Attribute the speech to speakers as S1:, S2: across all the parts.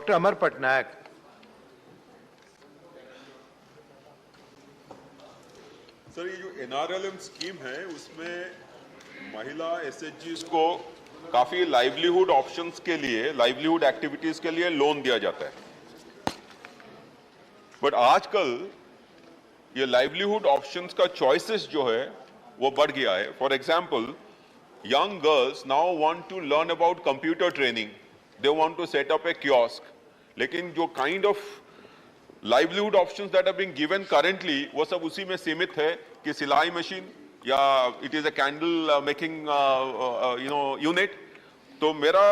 S1: Dr. Amar Patnaik.
S2: Sir ये जो NRLM scheme है उसमें महिला SHGs को काफी लाइवलीहुड ऑप्शंस के लिए, लाइवलीहुड एक्टिविटीज के लिए लोन दिया जाता है। बट आजकल ये लाइवलीहुड ऑप्शंस का चॉइसेस जो है वो बढ़ गया है। For example, young girls now want to learn about computer training. They want to set up a kiosk. लेकिन जो kind of livelihood options that are being given currently वो सब उसी में सीमित है कि सिलाई मशीन या it is a candle making unit। तो मेरा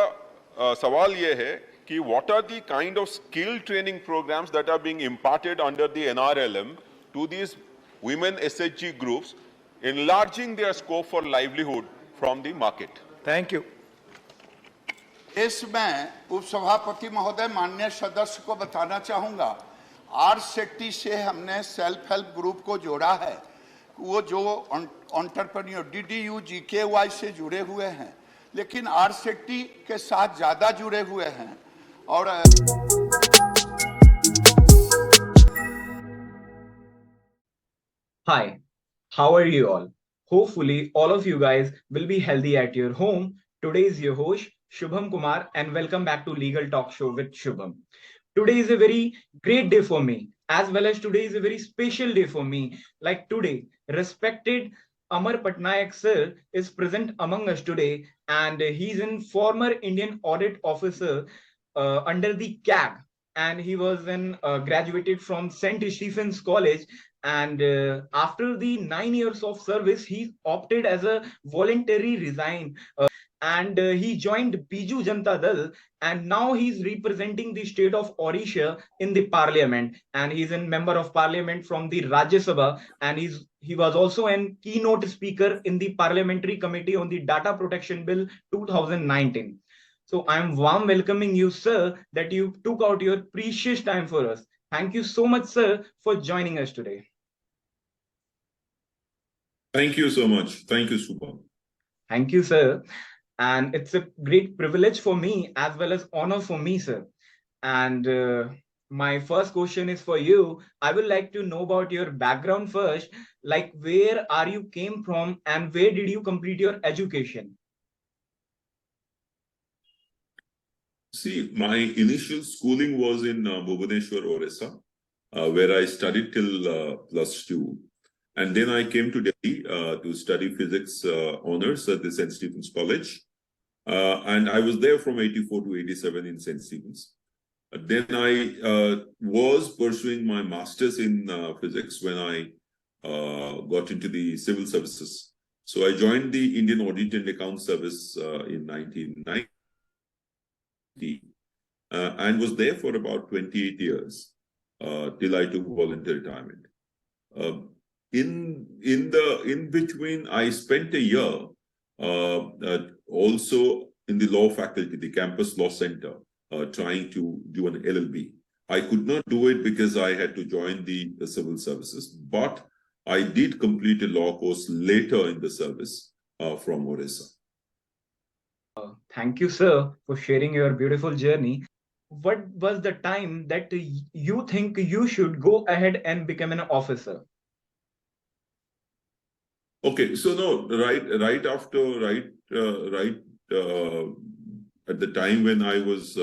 S2: सवाल ये है कि what are the kind of skill training programs that are being imparted under the NRLM to these women SHG groups, enlarging their scope for livelihood from the market?
S1: Thank you.
S3: इसमें उपसभापति महोदय, माननीय सदस्य को बताना चाहूंगा, आर सेक्टी से हमने सेल्फ हेल्प ग्रुप को जोड़ा है। वो जो एंटरप्रेन्योर DDU GKY से जुड़े हुए हैं, लेकिन आर सेक्टी के साथ ज्यादा जुड़े हुए हैं। और
S4: Hi, how are you all? Hopefully all of you guys will be healthy at your home. Today is your host Shubham Kumar and welcome back to Legal Talk Show with Shubham. Today is a very great day for me, as well as today is a very special day for me. Like today, respected Amar Patnaik sir is present among us today, and he's an former Indian audit officer under the CAG, and he was an graduated from St. Stephen's College. And after the 9 years of service, he opted as a voluntary resign. And he joined Biju Janata Dal, and now he's representing the state of Odisha in the parliament, and he's a member of parliament from the Rajya Sabha, and he was also a keynote speaker in the parliamentary committee on the data protection bill 2019. So I'm warm welcoming you, sir, that you took out your precious time for us. Thank you so much, sir, for joining us today.
S2: Thank you so much. Thank you, Shubham.
S4: Thank you, sir. And it's a great privilege for me as well as honor for me, sir. And my first question is for you. I would like to know about your background first, like where are you came from and where did you complete your education?
S2: See, my initial schooling was in Bhubaneswar, Odisha, where I studied till +2. And then I came to Delhi to study physics honors at the St. Stephen's College. And I was there from 84 to 87 in St. Stephen's. Then I was pursuing my master's in physics when I got into the civil services. So I joined the Indian Audit and Account Service in 1990 and was there for about 28 years till I took voluntary retirement. In between, I spent a year also in the law faculty, the campus law center, trying to do an LLB. I could not do it because I had to join the civil services, but I did complete a law course later in the service from Odisha.
S4: Thank you, sir, for sharing your beautiful journey. What was the time that you think you should go ahead and become an officer?
S2: Okay, so no, right at the time when I was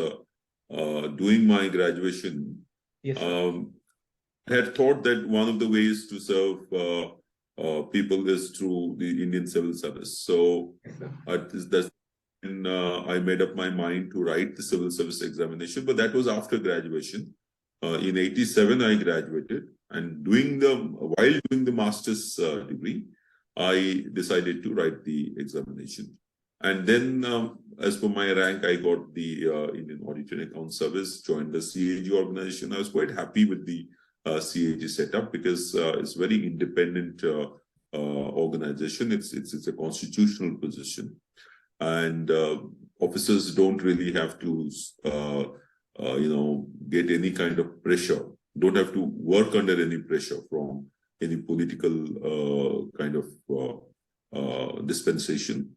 S2: doing my graduation,
S4: yes,
S2: I had thought that one of the ways to serve people is through the Indian Civil Service. So that's when I made up my mind to write the civil service examination, but that was after graduation. In 87, I graduated, and while doing the master's degree, I decided to write the examination. And then, as per my rank, I got the Indian Audit and Account Service, joined the CAG organization. I was quite happy with the CAG setup because it's a very independent organization. It's a constitutional position. And officers don't really have to, get any kind of pressure, don't have to work under any pressure from any political kind of dispensation.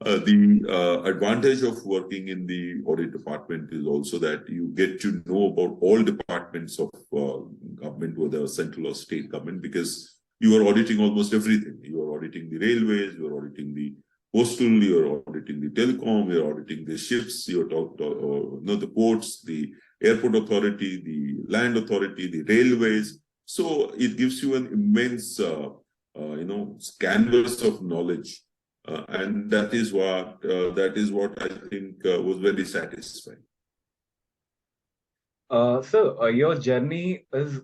S2: The advantage of working in the audit department is also that you get to know about all departments of government, whether central or state government, because you are auditing almost everything. You are auditing the railways, you are auditing the postal, you are auditing the telecom, you are auditing the ships, you are the ports, the airport authority, the land authority, the railways. So it gives you an immense, canvas of knowledge. And that is what I think was very satisfying.
S4: Sir, your journey is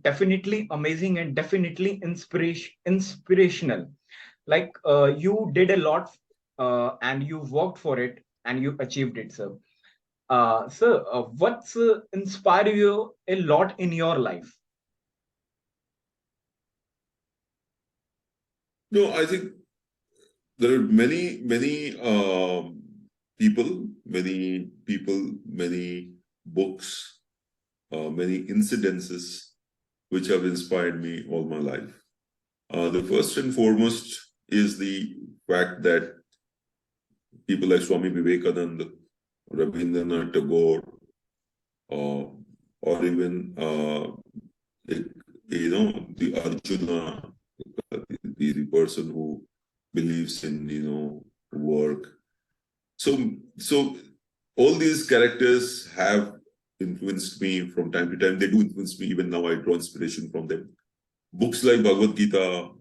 S4: definitely amazing and definitely inspirational. Like you did a lot and you worked for it and you achieved it, sir. Sir, what's inspired you a lot in your life?
S2: No, I think there are many people, many books, many incidences which have inspired me all my life. The first and foremost is the fact that people like Swami Vivekananda, Rabindranath Tagore, or even the Arjuna, the person who believes in work. So all these characters have influenced me from time to time. They do influence me. Even now I draw inspiration from them. Books like Bhagavad Gita,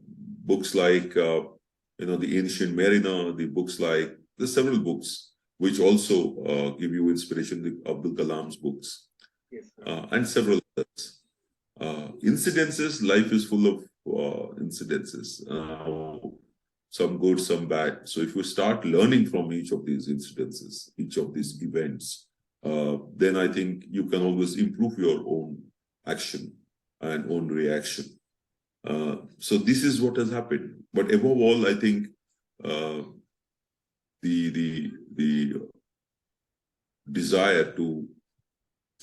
S2: books like the Ancient Mariner, the books like there's several books which also give you inspiration. The Abdul Kalam's books,
S4: Yes,
S2: and several others. Incidences. Life is full of incidences. Some good, some bad. So if you start learning from each of these incidences, each of these events, then I think you can always improve your own action and own reaction. So this is what has happened. But above all, I think the desire to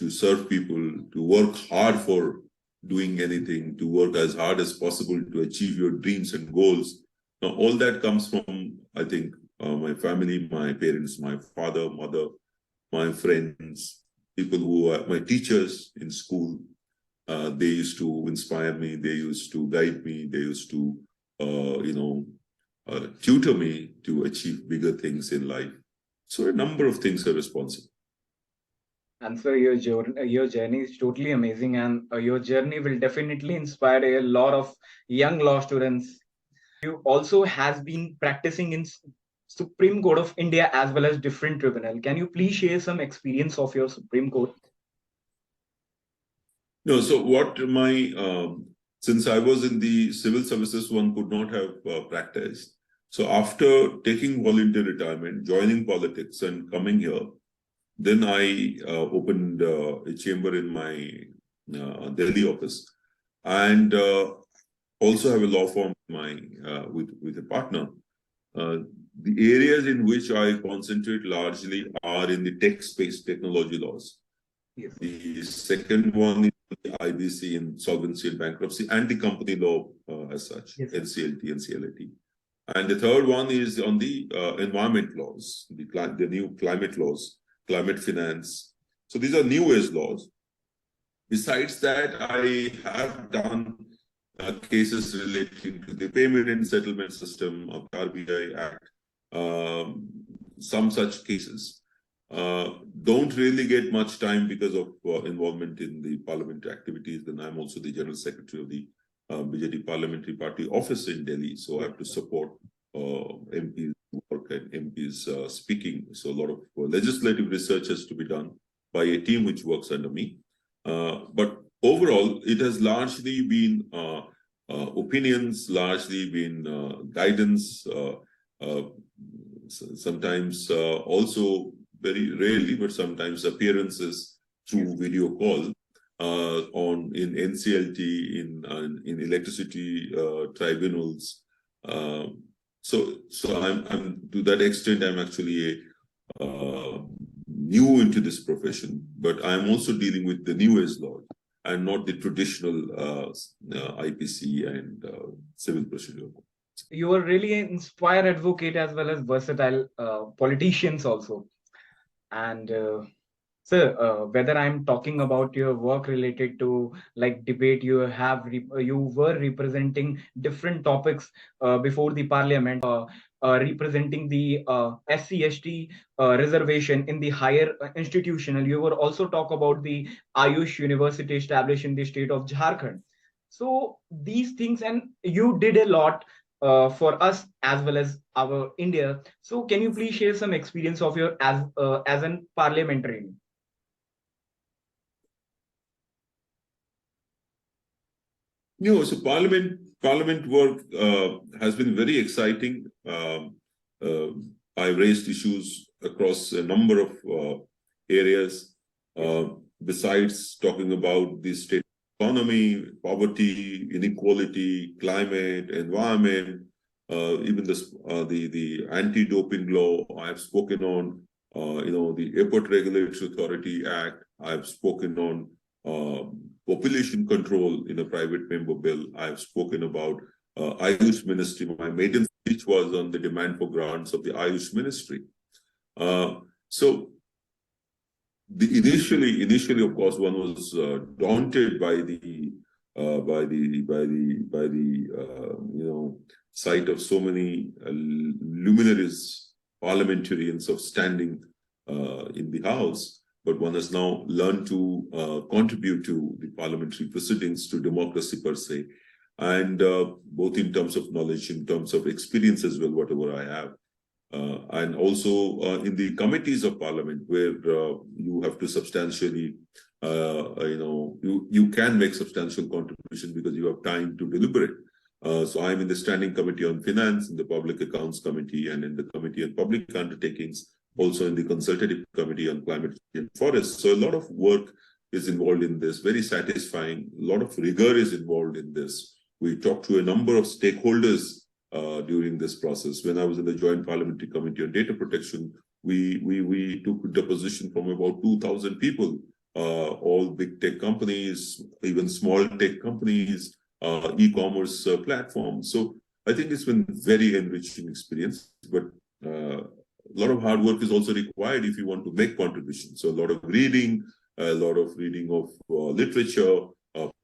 S2: serve people, to work hard for doing anything, to work as hard as possible to achieve your dreams and goals. Now, all that comes from, I think, my family, my parents, my father, mother, my friends, people who are my teachers in school. They used to inspire me. They used to guide me. They used to, tutor me to achieve bigger things in life. So a number of things are responsible.
S4: And so your journey is totally amazing, and your journey will definitely inspire a lot of young law students. You also has been practicing in Supreme Court of India as well as different tribunal. Can you please share some experience of your Supreme Court?
S2: No, so what since I was in the civil services, one could not have practiced. So after taking volunteer retirement, joining politics and coming here, then I opened a chamber in my Delhi office, and also have a law firm with a partner. The areas in which I concentrate largely are in the tech-based technology laws.
S4: Yes.
S2: The second one is the IBC, insolvency and bankruptcy, and the company law as such,
S4: yes,
S2: NCLT and CLAT. And the third one is on the environment laws, the new climate laws, climate finance. So these are new age laws. Besides that, I have done cases relating to the payment and settlement system of the RBI Act, some such cases. Don't really get much time because of involvement in the parliamentary activities. Then I'm also the General Secretary of the BJD Parliamentary Party office in Delhi. So I have to support MPs work and MPs speaking. So a lot of legislative research has to be done by a team which works under me. But overall, it has largely been opinions, largely been guidance, sometimes also very rarely, but sometimes appearances through video call in NCLT, in electricity tribunals. So I'm to that extent, I'm actually new into this profession, but I'm also dealing with the new age law and not the traditional IPC and civil procedure.
S4: You are really an inspired advocate as well as versatile politicians also. And sir, whether I'm talking about your work related to like debate, you were representing different topics before the parliament, representing the SC/ST reservation in the higher institutional. You were also talk about the Ayush University established in the state of Jharkhand. So these things, and you did a lot for us as well as our India. So can you please share some experience of your as an parliamentarian?
S2: So Parliament work has been very exciting. I raised issues across a number of areas. Besides talking about the state economy, poverty, inequality, climate, environment, even the anti-doping law, I have spoken on. The Airport Regulatory Authority Act, I have spoken on. Population control in a private member bill. I've spoken about Ayush Ministry. My maiden speech was on the demand for grants of the Ayush Ministry. So initially, of course, one was daunted by the sight of so many luminaries, parliamentarians of standing in the House. But one has now learned to contribute to the parliamentary proceedings, to democracy per se, and both in terms of knowledge, in terms of experience as well, whatever I have, and also in the committees of parliament, where you have to substantially, you can make substantial contribution because you have time to deliberate. So I'm in the Standing Committee on Finance, in the Public Accounts Committee, and in the Committee on Public Undertakings, also in the Consultative Committee on Climate and Forests. So a lot of work is involved in this, very satisfying. A lot of rigor is involved in this. We talked to a number of stakeholders during this process. When I was in the Joint Parliamentary Committee on Data Protection, we took deposition from about 2,000 people, all big tech companies, even small tech companies, e-commerce platforms. So I think it's been very enriching experience, but a lot of hard work is also required if you want to make contributions. So a lot of reading of literature,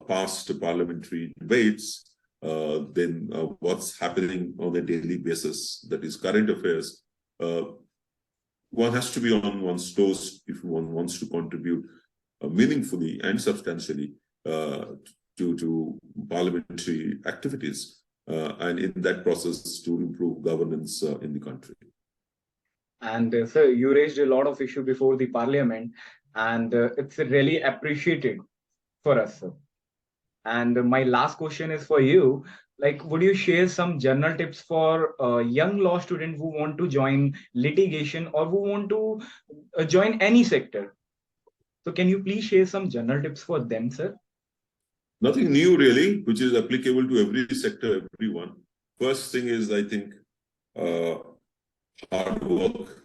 S2: past parliamentary debates, then what's happening on a daily basis, that is current affairs. One has to be on one's toes if one wants to contribute meaningfully and substantially to parliamentary activities, and in that process to improve governance in the country.
S4: And sir, you raised a lot of issue before the parliament, and it's really appreciated for us, sir. And my last question is for you. Like, would you share some general tips for a young law student who want to join litigation or who want to join any sector? So can you please share some general tips for them, sir?
S2: Nothing new really, which is applicable to every sector, everyone. First thing is, I think, hard work.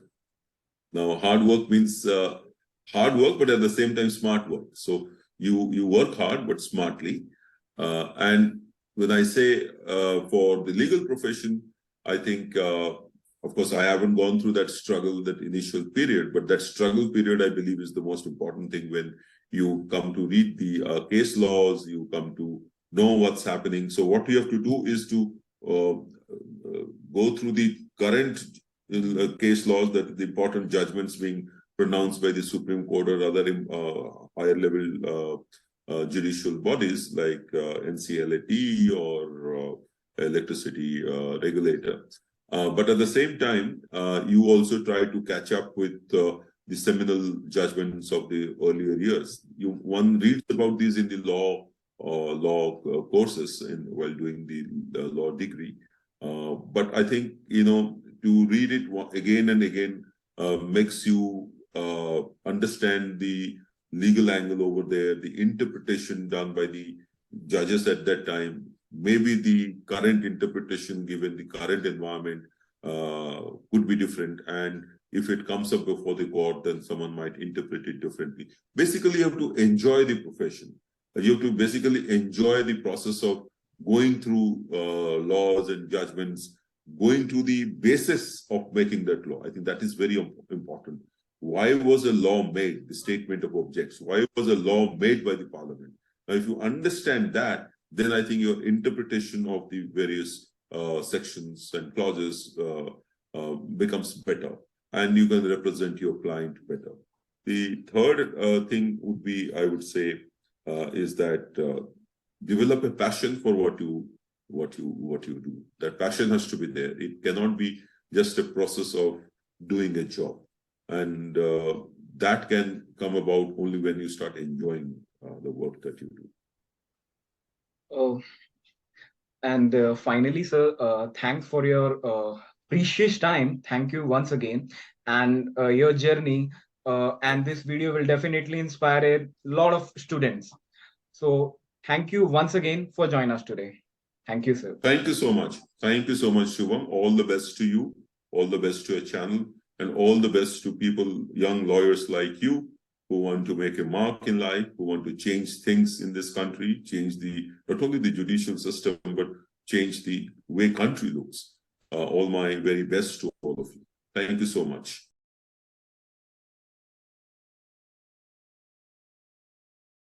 S2: Now, hard work means hard work, but at the same time, smart work. So you work hard, but smartly. And when I say for the legal profession, I think, of course, I haven't gone through that struggle, that initial period, but that struggle period, I believe, is the most important thing. When you come to read the case laws, you come to know what's happening. So what you have to do is to go through the current case laws, that the important judgments being pronounced by the Supreme Court or other higher level judicial bodies like NCLAT or electricity regulator. But at the same time, you also try to catch up with the seminal judgments of the earlier years. One reads about these in the law courses while doing the law degree. But I think, to read it again and again makes you understand the legal angle over there, the interpretation done by the judges at that time, maybe the current interpretation given the current environment could be different. And if it comes up before the court, then someone might interpret it differently. Basically, you have to enjoy the profession. You have to basically enjoy the process of going through laws and judgments, going to the basis of making that law. I think that is very important. Why was a law made? The statement of objects. Why was a law made by the parliament? Now, if you understand that, then I think your interpretation of the various sections and clauses becomes better, and you can represent your client better. The third thing would be, I would say, is that develop a passion for what you do. That passion has to be there. It cannot be just a process of doing a job, and that can come about only when you start enjoying the work that you do.
S4: Oh, and finally, sir, thanks for your precious time. Thank you once again, and your journey. And this video will definitely inspire a lot of students. So thank you once again for joining us today. Thank you, sir.
S2: Thank you so much. Thank you so much, Shubham. All the best to you. All the best to your channel, and all the best to people, young lawyers like you, who want to make a mark in life, who want to change things in this country, change not only the judicial system, but change the way country looks. All my very best to all of you. Thank you so much.